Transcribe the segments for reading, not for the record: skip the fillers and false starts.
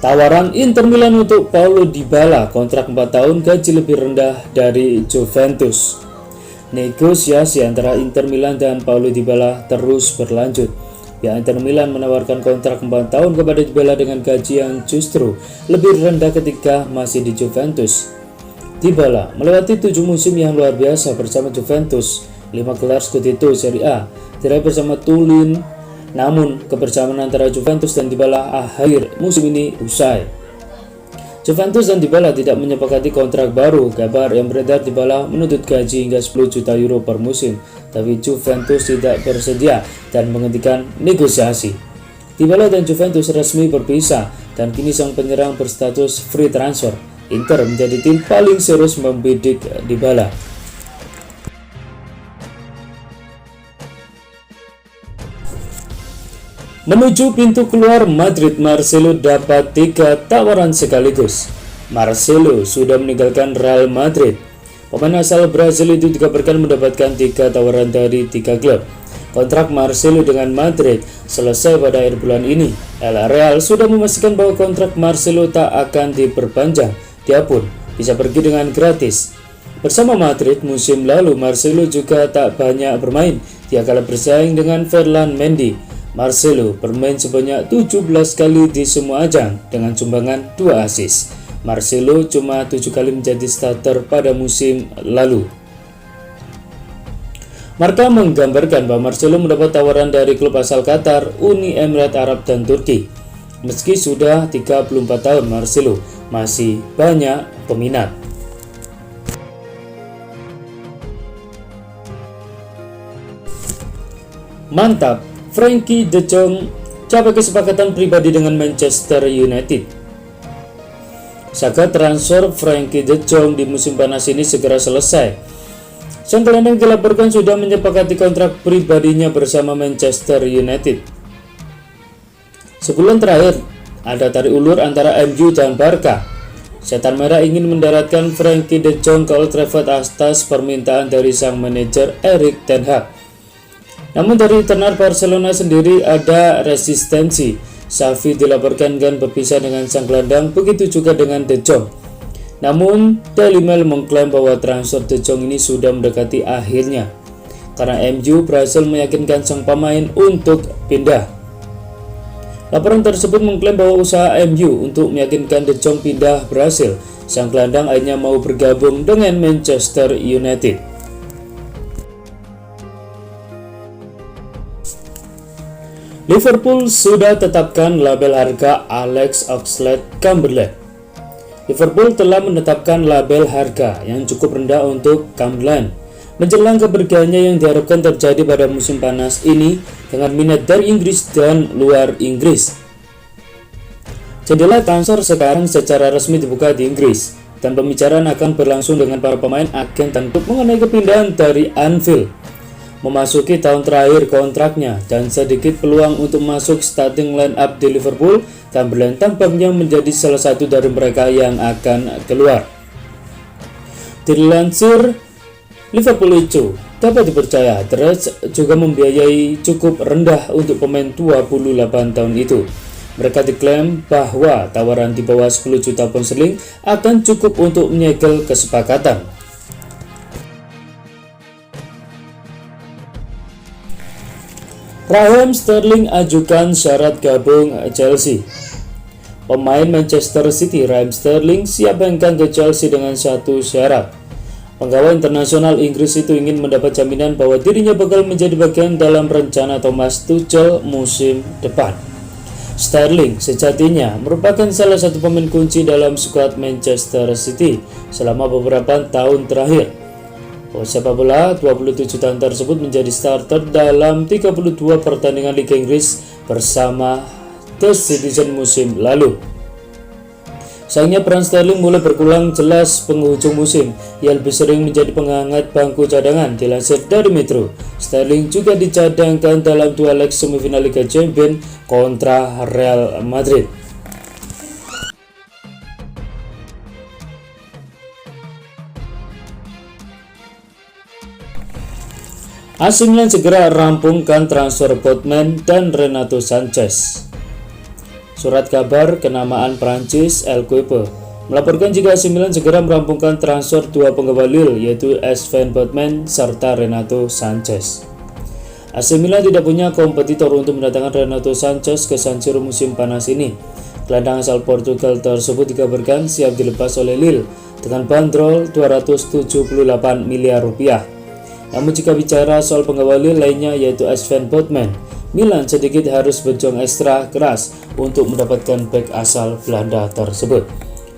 Tawaran Inter Milan untuk Paulo Dybala, kontrak 4 tahun, gaji lebih rendah dari Juventus. Negosiasi antara Inter Milan dan Paulo Dybala terus berlanjut. Pihak Inter Milan menawarkan kontrak 4 tahun kepada Dybala dengan gaji yang justru lebih rendah ketika masih di Juventus. Dybala melewati 7 musim yang luar biasa bersama Juventus, 5 gelar Scudetto Serie A, terakhir bersama Turin. Namun, kebersamaan antara Juventus dan Dybala akhir musim ini usai. Juventus dan Dybala tidak menyepakati kontrak baru. Kabar yang beredar, Dybala menuntut gaji hingga 10 juta euro per musim, tapi Juventus tidak bersedia dan menghentikan negosiasi. Dybala dan Juventus resmi berpisah dan kini sang penyerang berstatus free transfer. Inter menjadi tim paling serius membidik Dybala. Menuju pintu keluar Madrid, Marcelo dapat 3 tawaran sekaligus. Marcelo sudah meninggalkan Real Madrid. Pemain asal Brasil itu dikabarkan mendapatkan 3 tawaran dari 3 klub. Kontrak Marcelo dengan Madrid selesai pada akhir bulan ini. El Real sudah memastikan bahwa kontrak Marcelo tak akan diperpanjang. Dia pun bisa pergi dengan gratis. Bersama Madrid musim lalu, Marcelo juga tak banyak bermain. Dia kalah bersaing dengan Ferland Mendy. Marcelo bermain sebanyak 17 kali di semua ajang dengan sumbangan 2 assist. Marcelo cuma 7 kali menjadi starter pada musim lalu. Marca menggambarkan bahwa Marcelo mendapat tawaran dari klub asal Qatar, Uni Emirat Arab, dan Turki. Meski sudah 34 tahun, Marcelo masih banyak peminat. Mantap! Frenkie de Jong capai kesepakatan pribadi dengan Manchester United. Saga transfer Frenkie de Jong di musim panas ini segera selesai. Sang gelandang dilaporkan sudah menyepakati kontrak pribadinya bersama Manchester United. Sebulan terakhir, ada tarik ulur antara MU dan Barca. Setan Merah ingin mendaratkan Frenkie de Jong ke Old Trafford atas permintaan dari sang manajer Erik ten Hag. Namun dari internal Barcelona sendiri ada resistensi. Xavi dilaporkan akan berpisah dengan sang gelandang, begitu juga dengan De Jong. Namun Daily Mail mengklaim bahwa transfer De Jong ini sudah mendekati akhirnya karena MU berhasil meyakinkan sang pemain untuk pindah. Laporan tersebut mengklaim bahwa usaha MU untuk meyakinkan De Jong pindah berhasil. Sang gelandang akhirnya mau bergabung dengan Manchester United. Liverpool sudah tetapkan label harga Alex Oxlade-Chamberlain. Liverpool telah menetapkan label harga yang cukup rendah untuk Chamberlain menjelang kepergiannya yang diharapkan terjadi pada musim panas ini dengan minat dari Inggris dan luar Inggris. Jendela transfer sekarang secara resmi dibuka di Inggris dan pembicaraan akan berlangsung dengan para pemain, agen, dan klub mengenai kepindahan dari Anfield. Memasuki tahun terakhir kontraknya dan sedikit peluang untuk masuk starting line up di Liverpool, Chamberlain tampaknya menjadi salah satu dari mereka yang akan keluar. Dilansir Liverpool itu dapat dipercaya The Reds juga membiayai cukup rendah untuk pemain 28 tahun itu. Mereka diklaim bahwa tawaran di bawah 10 juta pound sterling akan cukup untuk menyegel kesepakatan. Raheem Sterling ajukan syarat gabung Chelsea. Pemain Manchester City Raheem Sterling siap hengkang ke Chelsea dengan satu syarat. Penggawa internasional Inggris itu ingin mendapat jaminan bahwa dirinya bakal menjadi bagian dalam rencana Thomas Tuchel musim depan. Sterling sejatinya merupakan salah satu pemain kunci dalam skuad Manchester City selama beberapa tahun terakhir. Sepak bola 27 tahun tersebut menjadi starter dalam 32 pertandingan Liga Inggris bersama The Citizen musim lalu. Sayangnya peran Sterling mulai berkurang jelas penghujung musim. Ia lebih sering menjadi penghangat bangku cadangan. Dilansir dari Metro, Sterling juga dicadangkan dalam 2 leg semifinal Liga Champions kontra Real Madrid. AC Milan segera rampungkan transfer Botman dan Renato Sanchez. Surat kabar kenamaan Prancis L'Equipe melaporkan jika AC Milan segera merampungkan transfer dua penggawa Lille, yaitu Sven Botman serta Renato Sanchez. AC Milan tidak punya kompetitor untuk mendatangkan Renato Sanchez ke San Siro musim panas ini. Gelandang asal Portugal tersebut dikabarkan siap dilepas oleh Lille dengan bandrol 278 miliar rupiah. Namun jika bicara soal penggawa Lille lainnya, yaitu Sven Botman, Milan sedikit harus berjuang ekstra keras untuk mendapatkan bek asal Belanda tersebut.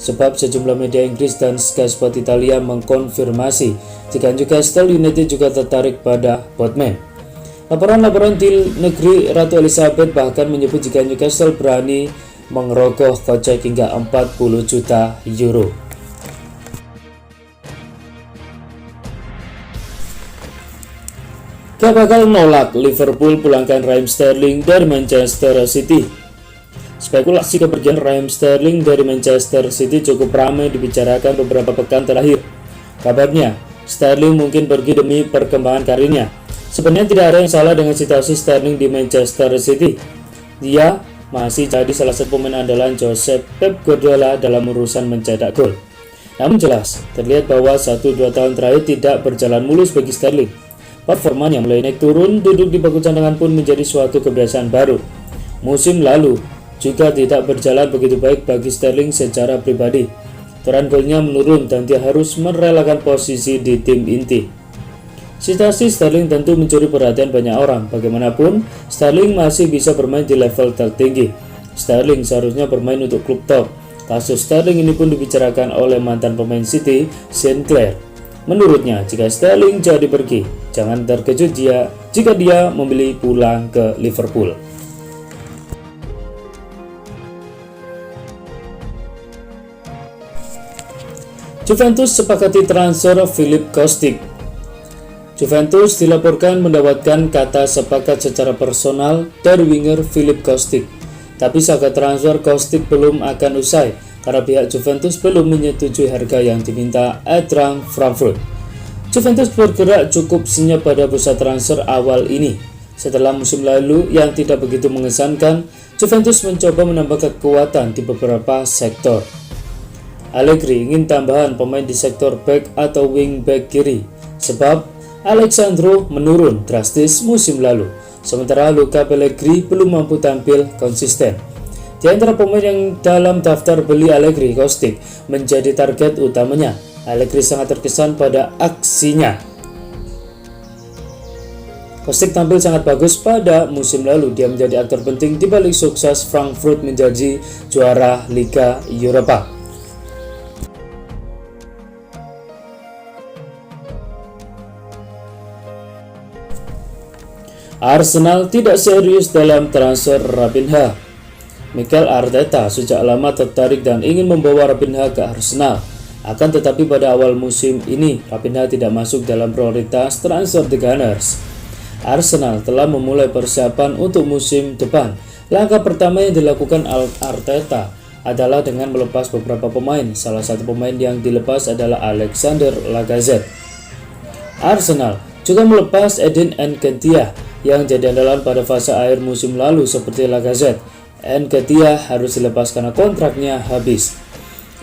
Sebab sejumlah media Inggris dan Sky Sport Italia mengkonfirmasi jika Newcastle United juga tertarik pada Botman. Laporan-laporan di negeri Ratu Elizabeth bahkan menyebut jika Newcastle berani mengerogoh kocek hingga 40 juta euro. Gak bakal nolak Liverpool pulangkan Raheem Sterling dari Manchester City. Spekulasi kepergian Raheem Sterling dari Manchester City cukup ramai dibicarakan beberapa pekan terakhir. Kabarnya, Sterling mungkin pergi demi perkembangan karirnya. Sebenarnya tidak ada yang salah dengan situasi Sterling di Manchester City. Dia masih jadi salah satu pemain andalan Josep Pep Guardiola dalam urusan mencetak gol. Namun jelas, terlihat bahwa 1-2 tahun terakhir tidak berjalan mulus bagi Sterling. Performanya mulai naik turun, duduk di bangku cadangan pun menjadi suatu kebiasaan baru. Musim lalu juga tidak berjalan begitu baik bagi Sterling secara pribadi. Toran golnya menurun dan dia harus merelakan posisi di tim inti. Situasi Sterling tentu mencuri perhatian banyak orang. Bagaimanapun, Sterling masih bisa bermain di level tertinggi. Sterling seharusnya bermain untuk klub top. Kasus Sterling ini pun dibicarakan oleh mantan pemain City, Sinclair. Menurutnya, jika Sterling jadi pergi, jangan terkejut jika dia memilih pulang ke Liverpool. Juventus sepakati transfer Filip Kostic. Juventus dilaporkan mendapatkan kata sepakat secara personal dari winger Filip Kostic. Tapi saga transfer Kostic belum akan usai karena pihak Juventus belum menyetujui harga yang diminta Eintracht Frankfurt. Juventus bergerak cukup senyap pada bursa transfer awal ini. Setelah musim lalu yang tidak begitu mengesankan, Juventus mencoba menambah kekuatan di beberapa sektor. Allegri ingin tambahan pemain di sektor back atau wing back kiri, sebab Alexandro menurun drastis musim lalu, sementara Luca Pellegrini belum mampu tampil konsisten. Di antara pemain yang dalam daftar beli Allegri, Kostic menjadi target utamanya. Allegri sangat terkesan pada aksinya. Kostic tampil sangat bagus pada musim lalu. Dia menjadi aktor penting di balik sukses Frankfurt menjadi juara Liga Eropa. Arsenal tidak serius dalam transfer Raphinha. Mikel Arteta sejak lama tertarik dan ingin membawa Raphinha ke Arsenal. Akan tetapi pada awal musim ini, Raphinha tidak masuk dalam prioritas transfer The Gunners. Arsenal telah memulai persiapan untuk musim depan. Langkah pertama yang dilakukan Arteta adalah dengan melepas beberapa pemain. Salah satu pemain yang dilepas adalah Alexander Lacazette. Arsenal juga melepas Edin Nketiah yang jadi andalan pada fase akhir musim lalu seperti Lacazette. Nketiah harus dilepas karena kontraknya habis.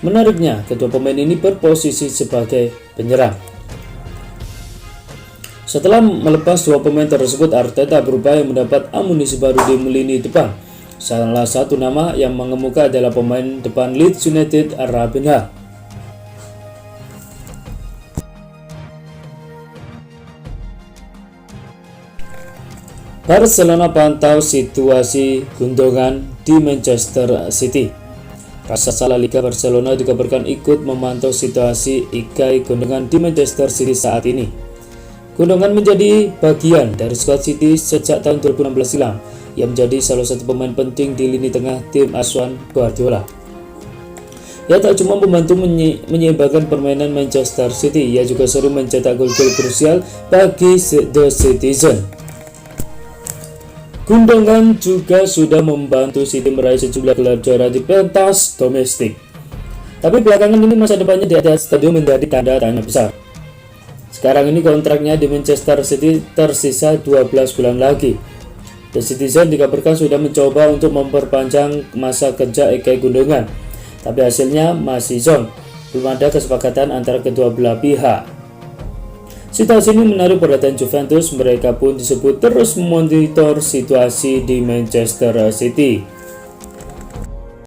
Menariknya, kedua pemain ini berposisi sebagai penyerang. Setelah melepas dua pemain tersebut, Arteta berupaya mendapat amunisi baru di lini depan. Salah satu nama yang mengemuka adalah pemain depan Leeds United, Raphinha. Barcelona pantau situasi Gundogan di Manchester City. Raksasa La Liga Barcelona dikabarkan ikut memantau situasi Ilkay Gundogan di Manchester City saat ini. Gundogan menjadi bagian dari skuad City sejak tahun 2016 silam. Ia menjadi salah satu pemain penting di lini tengah tim asuhan Guardiola. Ia tak cuma membantu menyeimbangkan permainan Manchester City, ia juga sering mencetak gol-gol krusial bagi The Citizen. Gundogan juga sudah membantu City meraih sejumlah gelar juara di pentas domestik. Tapi belakangan ini masa depannya di atas stadion menjadi tanda tanya besar. Sekarang ini kontraknya di Manchester City tersisa 12 bulan lagi. The Citizen dikabarkan sudah mencoba untuk memperpanjang masa kerja Ilkay Gundogan, tapi hasilnya masih zonk. Belum ada kesepakatan antara kedua belah pihak. Situasi ini menarik perhatian Juventus. Mereka pun disebut terus memonitor situasi di Manchester City.